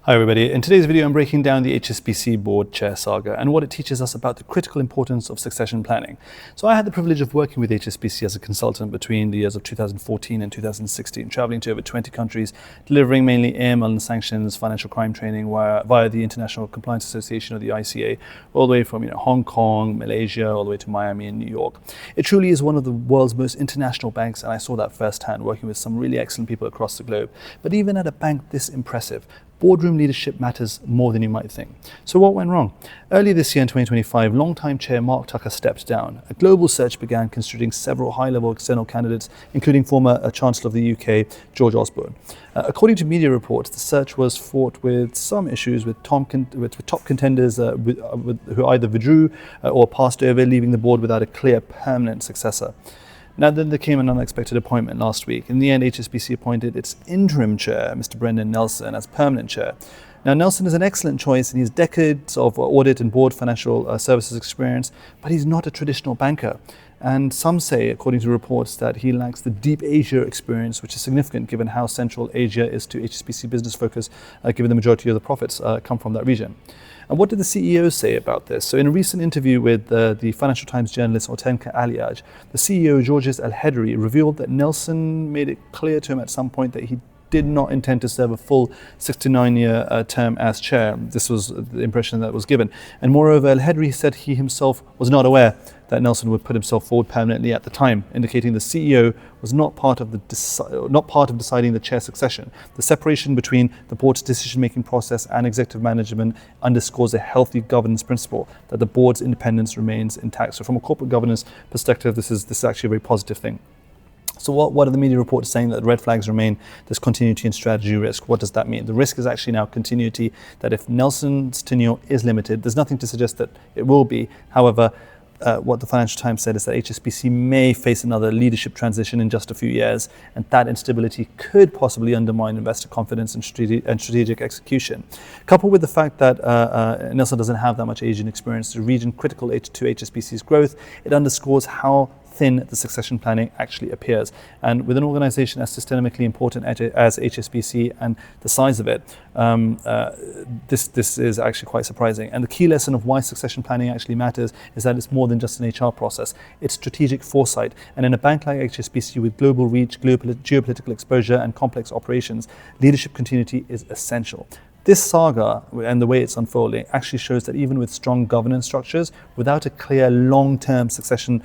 Hi everybody, in today's video I'm breaking down the HSBC board chair saga and what it teaches us about the critical importance of succession planning. So I had the privilege of working with HSBC as a consultant between the years of 2014 and 2016, traveling to over 20 countries, delivering mainly AML and sanctions, financial crime training via the International Compliance Association or the ICA, all the way from Hong Kong, Malaysia, all the way to Miami and New York. It truly is one of the world's most international banks, and I saw that firsthand working with some really excellent people across the globe. But even at a bank this impressive, boardroom leadership matters more than you might think. So what went wrong? Early this year in 2025, longtime chair Mark Tucker stepped down. A global search began considering several high-level external candidates, including former Chancellor of the UK, George Osborne. According to media reports, the search was fraught with some issues with top contenders who either withdrew or passed over, leaving the board without a clear permanent successor. Now then there came an unexpected appointment last week. In the end, HSBC appointed its interim chair, Mr. Brendan Nelson, as permanent chair. Now Nelson is an excellent choice and he has decades of audit and board financial services experience, but he's not a traditional banker. And some say, according to reports, that he lacks the deep Asia experience, which is significant given how central Asia is to HSBC business focus, given the majority of the profits come from that region. And what did the CEO say about this? So in a recent interview with the Financial Times journalist Ortenca Aliaj, the CEO Georges Elhedery revealed that Nelson made it clear to him at some point that he did not intend to serve a full 6 to 9 year term as chair. This was the impression that was given. And moreover, Elhedery said he himself was not aware that Nelson would put himself forward permanently at the time, indicating the CEO was not part of deciding the chair succession. The separation between the board's decision-making process and executive management underscores a healthy governance principle that the board's independence remains intact. So from a corporate governance perspective, this is actually a very positive thing. So what are the media reports saying that red flags remain? There's continuity and strategy risk. What does that mean? The risk is actually now continuity, that if Nelson's tenure is limited, there's nothing to suggest that it will be. However, what the Financial Times said is that HSBC may face another leadership transition in just a few years, and that instability could possibly undermine investor confidence and strategic execution. Coupled with the fact that Nelson doesn't have that much Asian experience, the region critical to HSBC's growth, it underscores how thin the succession planning actually appears. And with an organization as systemically important as HSBC and the size of it, this is actually quite surprising. And the key lesson of why succession planning actually matters is that it's more than just an HR process. It's strategic foresight. And in a bank like HSBC with global reach, geopolitical exposure and complex operations, leadership continuity is essential. This saga and the way it's unfolding actually shows that even with strong governance structures, without a clear long-term succession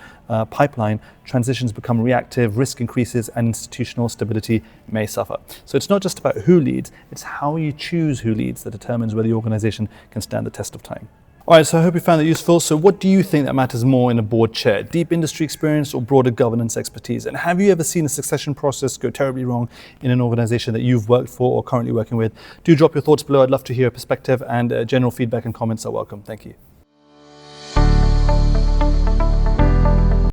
pipeline, transitions become reactive, risk increases, and institutional stability may suffer. So it's not just about who leads, it's how you choose who leads that determines whether the organization can stand the test of time. All right, so I hope you found that useful. So what do you think that matters more in a board chair? Deep industry experience or broader governance expertise? And have you ever seen a succession process go terribly wrong in an organization that you've worked for or currently working with? Do drop your thoughts below. I'd love to hear a perspective, and general feedback and comments are welcome. Thank you.